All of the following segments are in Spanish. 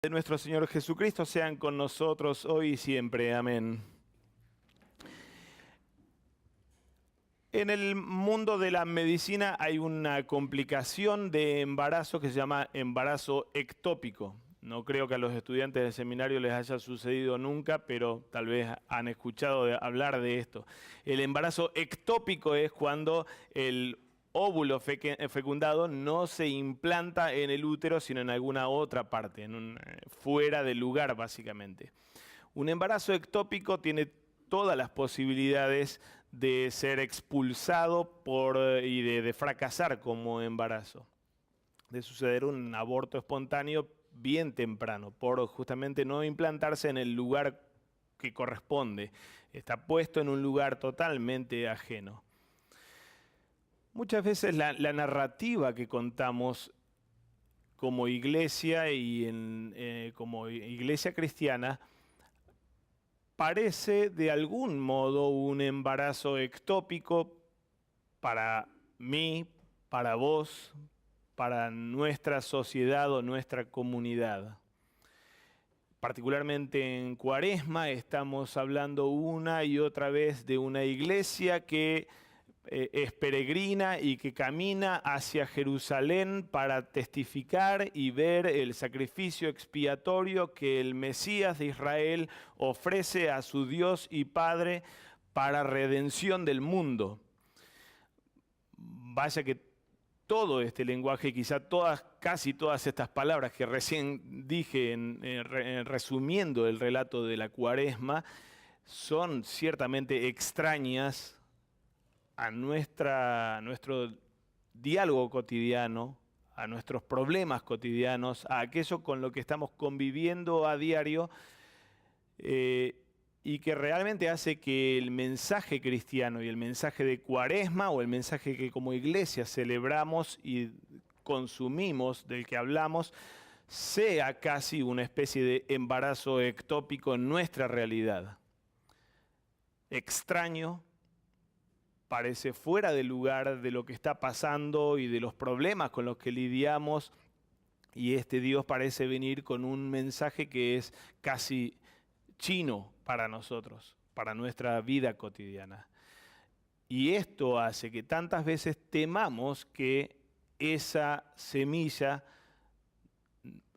De nuestro Señor Jesucristo sean con nosotros hoy y siempre. Amén. En el mundo de la medicina hay una complicación de embarazo que se llama embarazo ectópico. No creo que a los estudiantes del seminario les haya sucedido nunca, pero tal vez han escuchado hablar de esto. El embarazo ectópico es cuando el óvulo fecundado no se implanta en el útero, sino en alguna otra parte, fuera del lugar básicamente. Un embarazo ectópico tiene todas las posibilidades de ser expulsado y de fracasar como embarazo, de suceder un aborto espontáneo bien temprano, por justamente no implantarse en el lugar que corresponde. Está puesto en un lugar totalmente ajeno. Muchas veces la narrativa que contamos como iglesia y como iglesia cristiana parece de algún modo un embarazo ectópico para mí, para vos, para nuestra sociedad o nuestra comunidad. Particularmente en Cuaresma estamos hablando una y otra vez de una iglesia que es peregrina y que camina hacia Jerusalén para testificar y ver el sacrificio expiatorio que el Mesías de Israel ofrece a su Dios y Padre para redención del mundo. Vaya que todo este lenguaje, casi todas estas palabras que recién dije resumiendo el relato de la Cuaresma, son ciertamente extrañas a nuestro diálogo cotidiano, a nuestros problemas cotidianos, a aquello con lo que estamos conviviendo a diario, y que realmente hace que el mensaje cristiano y el mensaje de Cuaresma o el mensaje que como iglesia celebramos y consumimos, del que hablamos, sea casi una especie de embarazo ectópico en nuestra realidad. Extraño, parece fuera de lugar de lo que está pasando y de los problemas con los que lidiamos, y este Dios parece venir con un mensaje que es casi chino para nosotros, para nuestra vida cotidiana. Y esto hace que tantas veces temamos que esa semilla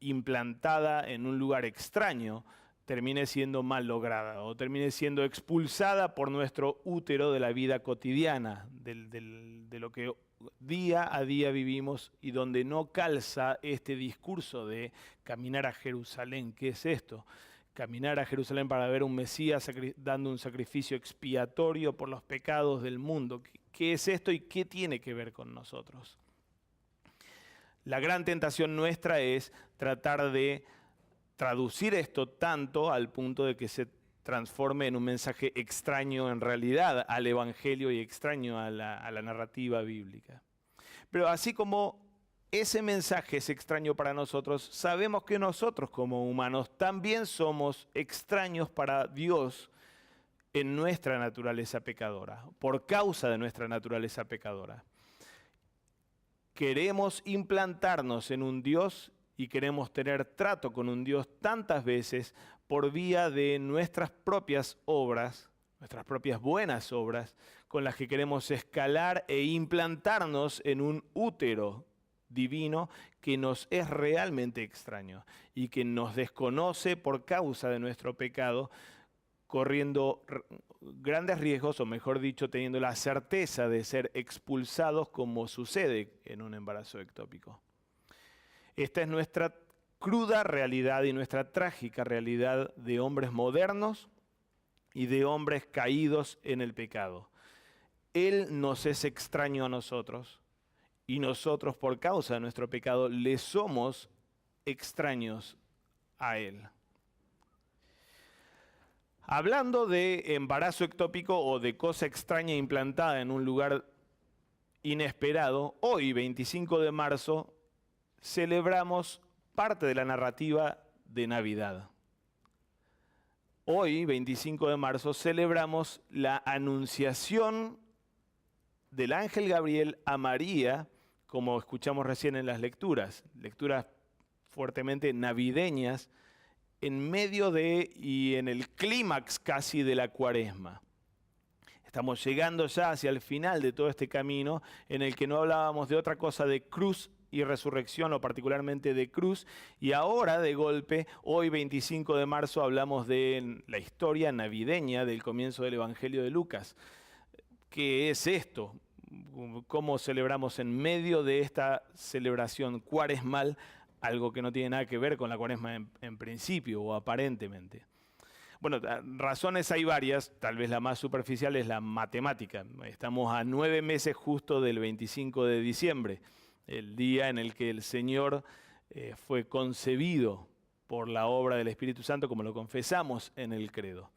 implantada en un lugar extraño termine siendo mal lograda o termine siendo expulsada por nuestro útero de la vida cotidiana, de lo que día a día vivimos y donde no calza este discurso de caminar a Jerusalén. ¿Qué es esto? Caminar a Jerusalén para ver un Mesías dando un sacrificio expiatorio por los pecados del mundo. ¿Qué es esto y qué tiene que ver con nosotros? La gran tentación nuestra es tratar de traducir esto tanto al punto de que se transforme en un mensaje extraño en realidad al Evangelio y extraño a la narrativa bíblica. Pero así como ese mensaje es extraño para nosotros, sabemos que nosotros como humanos también somos extraños para Dios en nuestra naturaleza pecadora, por causa de nuestra naturaleza pecadora. Queremos implantarnos en un Dios y queremos tener trato con un Dios tantas veces por vía de nuestras propias obras, nuestras propias buenas obras, con las que queremos escalar e implantarnos en un útero divino que nos es realmente extraño y que nos desconoce por causa de nuestro pecado, corriendo grandes riesgos, o mejor dicho, teniendo la certeza de ser expulsados como sucede en un embarazo ectópico. Esta es nuestra cruda realidad y nuestra trágica realidad de hombres modernos y de hombres caídos en el pecado. Él nos es extraño a nosotros y nosotros por causa de nuestro pecado le somos extraños a Él. Hablando de embarazo ectópico o de cosa extraña implantada en un lugar inesperado, hoy, 25 de marzo, celebramos parte de la narrativa de Navidad. Hoy, 25 de marzo, celebramos la anunciación del ángel Gabriel a María, como escuchamos recién en las lecturas fuertemente navideñas en medio de y en el clímax casi de la Cuaresma. Estamos llegando ya hacia el final de todo este camino en el que no hablábamos de otra cosa de cruz y resurrección, o particularmente de cruz, y ahora de golpe, hoy 25 de marzo, hablamos de la historia navideña del comienzo del Evangelio de Lucas. ¿Qué es esto? ¿Cómo celebramos en medio de esta celebración cuaresmal algo que no tiene nada que ver con la Cuaresma en principio o aparentemente? Bueno, razones hay varias, tal vez la más superficial es la matemática. Estamos a 9 meses justo del 25 de diciembre, el día en el que el Señor fue concebido por la obra del Espíritu Santo, como lo confesamos en el credo.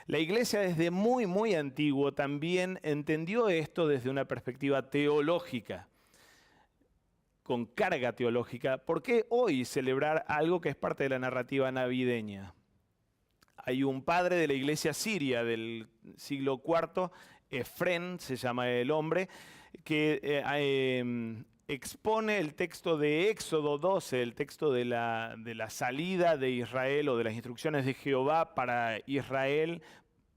La Iglesia desde muy, muy antiguo también entendió esto desde una perspectiva teológica, con carga teológica. ¿Por qué hoy celebrar algo que es parte de la narrativa navideña? Hay un padre de la iglesia siria del siglo IV, Efrén se llama el hombre, que expone el texto de Éxodo 12, el texto de la salida de Israel o de las instrucciones de Jehová para Israel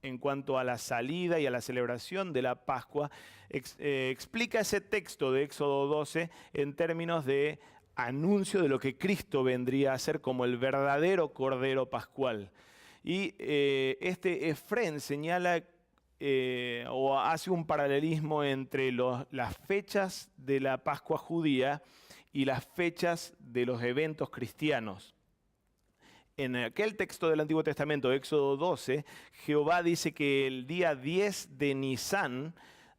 en cuanto a la salida y a la celebración de la Pascua. Explica ese texto de Éxodo 12 en términos de anuncio de lo que Cristo vendría a ser como el verdadero Cordero Pascual. Y este Efrén señala o hace un paralelismo entre las fechas de la Pascua judía y las fechas de los eventos cristianos. En aquel texto del Antiguo Testamento, Éxodo 12, Jehová dice que el día 10 de Nisán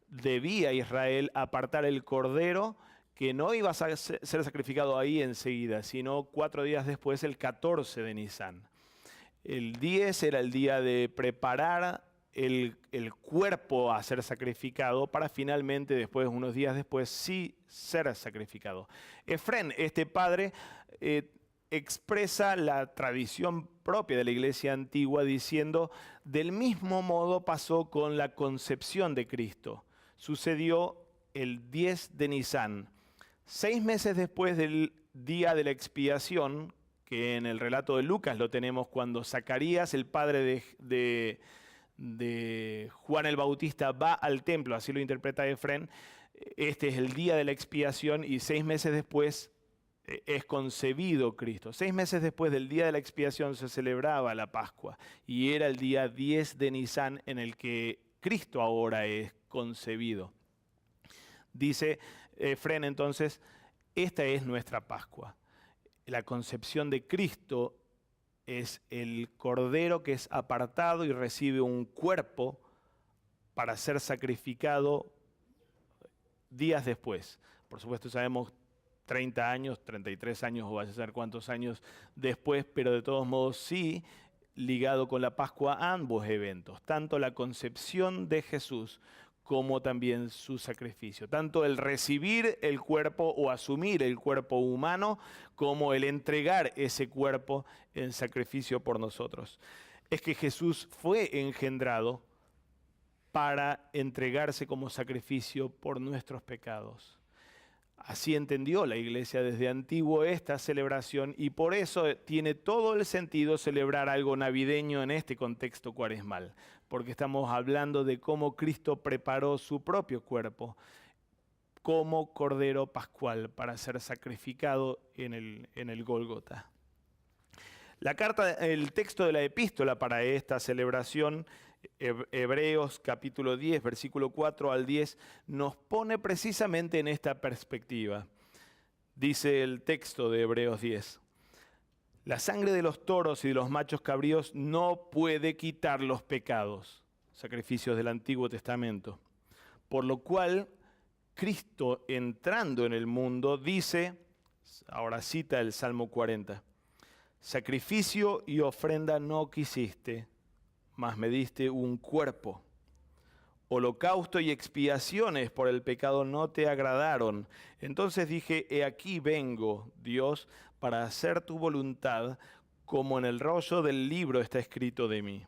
debía Israel apartar el cordero, que no iba a ser sacrificado ahí enseguida, sino 4 días después, el 14 de Nisán. El 10 era el día de preparar el cuerpo a ser sacrificado para finalmente, después, unos días después, sí ser sacrificado. Efrén, este padre, expresa la tradición propia de la iglesia antigua diciendo, del mismo modo pasó con la concepción de Cristo. Sucedió el 10 de Nisán, 6 meses después del día de la expiación, que en el relato de Lucas lo tenemos cuando Zacarías, el padre de Juan el Bautista, va al templo, así lo interpreta Efrén. Este es el día de la expiación y 6 meses después es concebido Cristo. 6 meses después del día de la expiación se celebraba la Pascua y era el día 10 de Nisán en el que Cristo ahora es concebido. Dice Efrén entonces, esta es nuestra Pascua. La concepción de Cristo es el cordero que es apartado y recibe un cuerpo para ser sacrificado días después. Por supuesto sabemos 30 años, 33 años o vaya a ser cuántos años después, pero de todos modos sí ligado con la Pascua a ambos eventos, tanto la concepción de Jesús como también su sacrificio. Tanto el recibir el cuerpo o asumir el cuerpo humano, como el entregar ese cuerpo en sacrificio por nosotros. Es que Jesús fue engendrado para entregarse como sacrificio por nuestros pecados. Así entendió la iglesia desde antiguo esta celebración y por eso tiene todo el sentido celebrar algo navideño en este contexto cuaresmal, porque estamos hablando de cómo Cristo preparó su propio cuerpo como Cordero Pascual para ser sacrificado en el Gólgota. La carta, el texto de la epístola para esta celebración, Hebreos capítulo 10, versículo 4 al 10, nos pone precisamente en esta perspectiva. Dice el texto de Hebreos 10. La sangre de los toros y de los machos cabríos no puede quitar los pecados, sacrificios del Antiguo Testamento. Por lo cual, Cristo entrando en el mundo dice, ahora cita el Salmo 40, sacrificio y ofrenda no quisiste, mas me diste un cuerpo. Holocausto y expiaciones por el pecado no te agradaron. Entonces dije, he aquí vengo, Dios, para hacer tu voluntad, como en el rollo del libro está escrito de mí.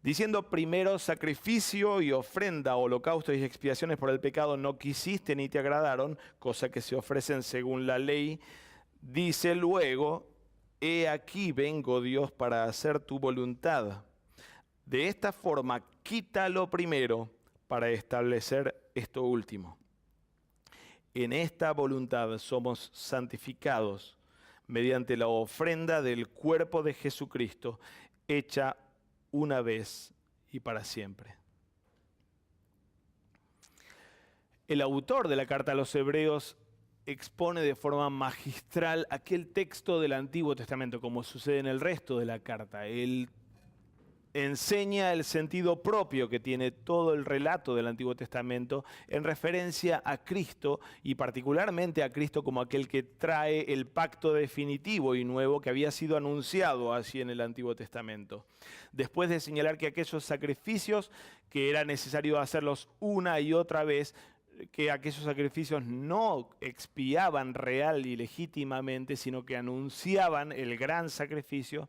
Diciendo primero, sacrificio y ofrenda, holocausto y expiaciones por el pecado no quisiste ni te agradaron, cosa que se ofrecen según la ley. Dice luego, he aquí vengo Dios para hacer tu voluntad. De esta forma, quita lo primero para establecer esto último. En esta voluntad somos santificados mediante la ofrenda del cuerpo de Jesucristo, hecha una vez y para siempre. El autor de la carta a los Hebreos expone de forma magistral aquel texto del Antiguo Testamento, como sucede en el resto de la carta. Él enseña el sentido propio que tiene todo el relato del Antiguo Testamento en referencia a Cristo y particularmente a Cristo como aquel que trae el pacto definitivo y nuevo que había sido anunciado así en el Antiguo Testamento. Después de señalar que aquellos sacrificios que era necesario hacerlos una y otra vez, que aquellos sacrificios no expiaban real y legítimamente, sino que anunciaban el gran sacrificio,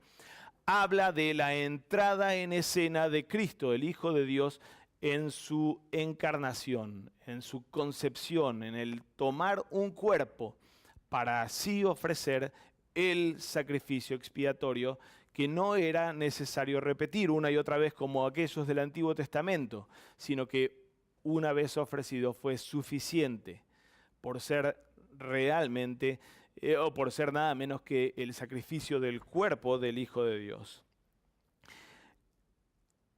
habla de la entrada en escena de Cristo, el Hijo de Dios, en su encarnación, en su concepción, en el tomar un cuerpo para así ofrecer el sacrificio expiatorio que no era necesario repetir una y otra vez como aquellos del Antiguo Testamento, sino que una vez ofrecido fue suficiente por ser realmente o por ser nada menos que el sacrificio del cuerpo del Hijo de Dios.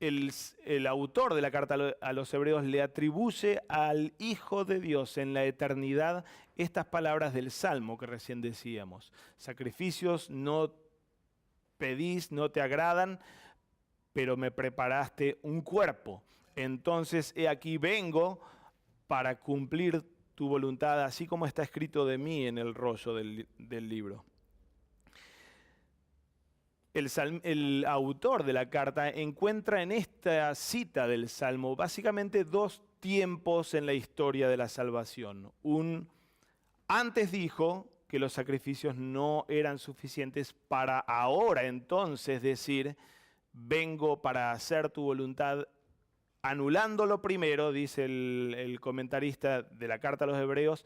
El autor de la carta a los Hebreos le atribuye al Hijo de Dios en la eternidad estas palabras del Salmo que recién decíamos. Sacrificios no pedís, no te agradan, pero me preparaste un cuerpo. Entonces, he aquí vengo para cumplir tu voluntad, así como está escrito de mí en el rollo del libro. El autor de la carta encuentra en esta cita del Salmo básicamente dos tiempos en la historia de la salvación. Antes dijo que los sacrificios no eran suficientes para ahora entonces decir, vengo para hacer tu voluntad, anulándolo primero, dice el comentarista de la carta a los Hebreos,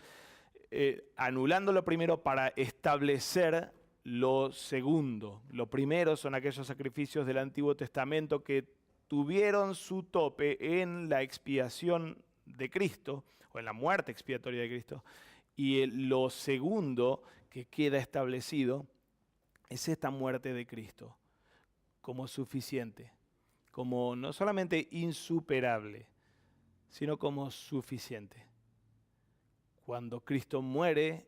anulándolo primero para establecer lo segundo. Lo primero son aquellos sacrificios del Antiguo Testamento que tuvieron su tope en la expiación de Cristo, o en la muerte expiatoria de Cristo, y lo segundo que queda establecido es esta muerte de Cristo como suficiente, como no solamente insuperable, sino como suficiente. Cuando Cristo muere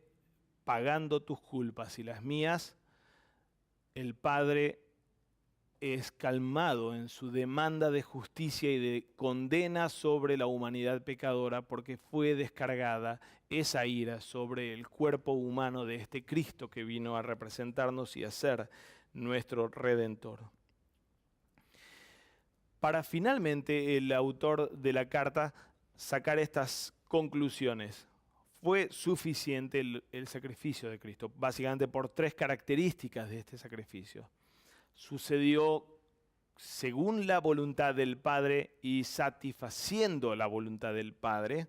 pagando tus culpas y las mías, el Padre es calmado en su demanda de justicia y de condena sobre la humanidad pecadora porque fue descargada esa ira sobre el cuerpo humano de este Cristo que vino a representarnos y a ser nuestro Redentor. Para finalmente el autor de la carta sacar estas conclusiones. Fue suficiente el sacrificio de Cristo, básicamente por tres características de este sacrificio. Sucedió según la voluntad del Padre y satisfaciendo la voluntad del Padre,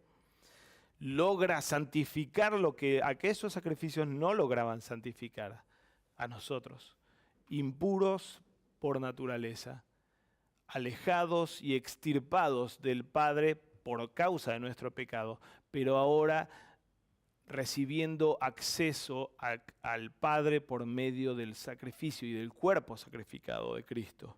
logra santificar lo que aquellos sacrificios no lograban santificar a nosotros, impuros por naturaleza, alejados y extirpados del Padre por causa de nuestro pecado, pero ahora recibiendo acceso al Padre por medio del sacrificio y del cuerpo sacrificado de Cristo.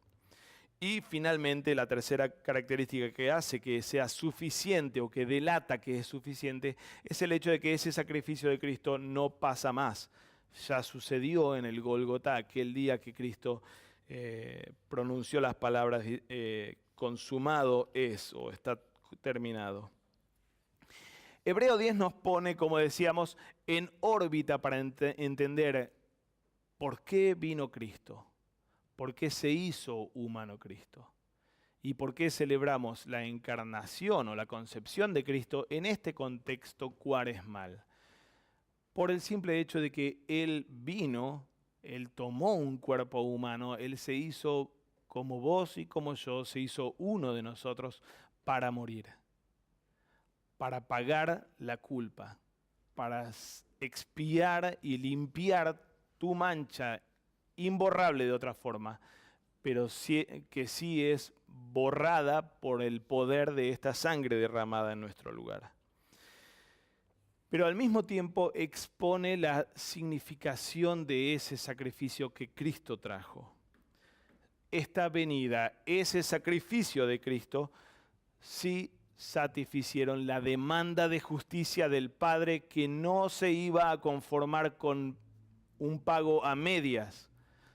Y finalmente la tercera característica que hace que sea suficiente o que delata que es suficiente es el hecho de que ese sacrificio de Cristo no pasa más. Ya sucedió en el Gólgota aquel día que Cristo pronunció las palabras consumado es o está terminado. Hebreo 10 nos pone, como decíamos, en órbita para entender por qué vino Cristo, por qué se hizo humano Cristo y por qué celebramos la encarnación o la concepción de Cristo en este contexto cuaresmal. Por el simple hecho de que Él vino, Él tomó un cuerpo humano, Él se hizo como vos y como yo, se hizo uno de nosotros para morir, para pagar la culpa, para expiar y limpiar tu mancha imborrable de otra forma, pero que sí es borrada por el poder de esta sangre derramada en nuestro lugar. Pero al mismo tiempo expone la significación de ese sacrificio que Cristo trajo. Esta venida, ese sacrificio de Cristo, sí satisficieron la demanda de justicia del Padre, que no se iba a conformar con un pago a medias,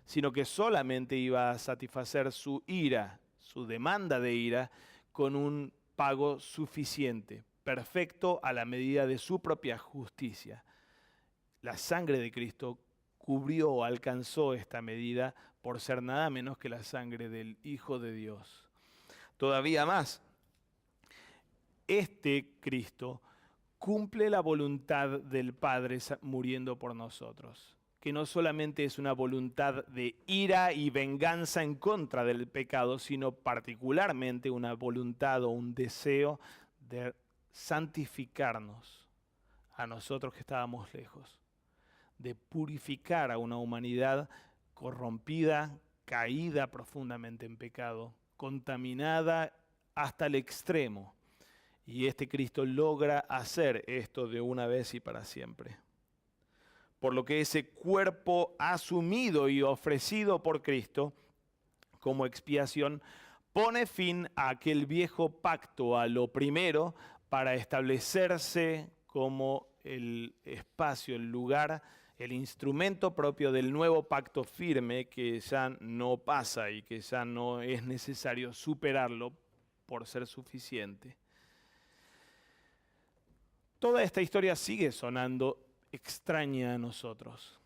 sino que solamente iba a satisfacer su ira, su demanda de ira, con un pago suficiente, perfecto a la medida de su propia justicia. La sangre de Cristo cubrió, alcanzó esta medida por ser nada menos que la sangre del Hijo de Dios. Todavía más, este Cristo cumple la voluntad del Padre muriendo por nosotros, que no solamente es una voluntad de ira y venganza en contra del pecado, sino particularmente una voluntad o un deseo de santificarnos a nosotros que estábamos lejos, de purificar a una humanidad corrompida, caída profundamente en pecado, contaminada hasta el extremo. Y este Cristo logra hacer esto de una vez y para siempre. Por lo que ese cuerpo asumido y ofrecido por Cristo como expiación pone fin a aquel viejo pacto, a lo primero, para establecerse como el espacio, el lugar, el instrumento propio del nuevo pacto firme, que ya no pasa y que ya no es necesario superarlo por ser suficiente. Toda esta historia sigue sonando extraña a nosotros,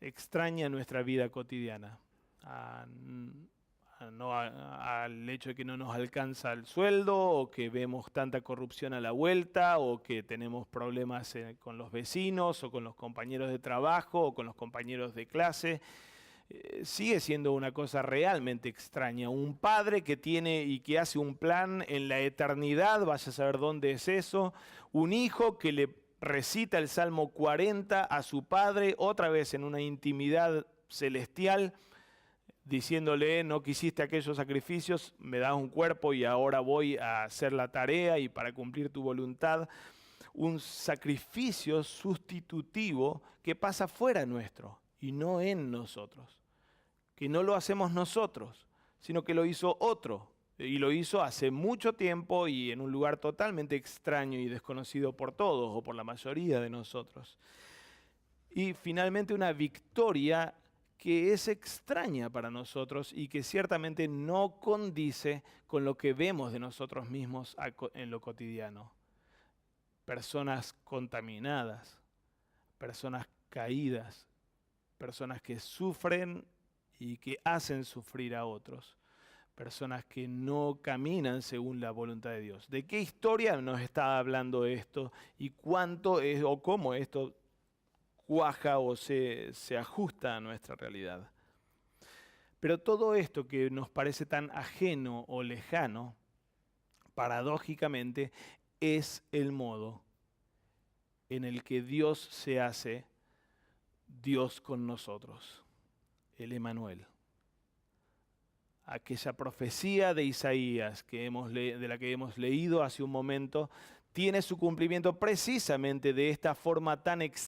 extraña a nuestra vida cotidiana, al hecho de que no nos alcanza el sueldo, o que vemos tanta corrupción a la vuelta, o que tenemos problemas con los vecinos, o con los compañeros de trabajo, o con los compañeros de clase. Sigue siendo una cosa realmente extraña. Un padre que tiene y que hace un plan en la eternidad, vaya a saber dónde es eso. Un hijo que le recita el Salmo 40 a su padre, otra vez en una intimidad celestial, diciéndole: no quisiste aquellos sacrificios, me das un cuerpo y ahora voy a hacer la tarea y para cumplir tu voluntad. Un sacrificio sustitutivo que pasa fuera nuestro y no en nosotros. Que no lo hacemos nosotros, sino que lo hizo otro. Y lo hizo hace mucho tiempo y en un lugar totalmente extraño y desconocido por todos o por la mayoría de nosotros. Y finalmente una victoria que es extraña para nosotros y que ciertamente no condice con lo que vemos de nosotros mismos en lo cotidiano. Personas contaminadas, personas caídas, personas que sufren y que hacen sufrir a otros, personas que no caminan según la voluntad de Dios. ¿De qué historia nos está hablando esto y cuánto es o cómo esto cuaja o se ajusta a nuestra realidad? Pero todo esto que nos parece tan ajeno o lejano, paradójicamente, es el modo en el que Dios se hace Dios con nosotros, el Emanuel. Aquella profecía de Isaías de la que hemos leído hace un momento, tiene su cumplimiento precisamente de esta forma tan extraña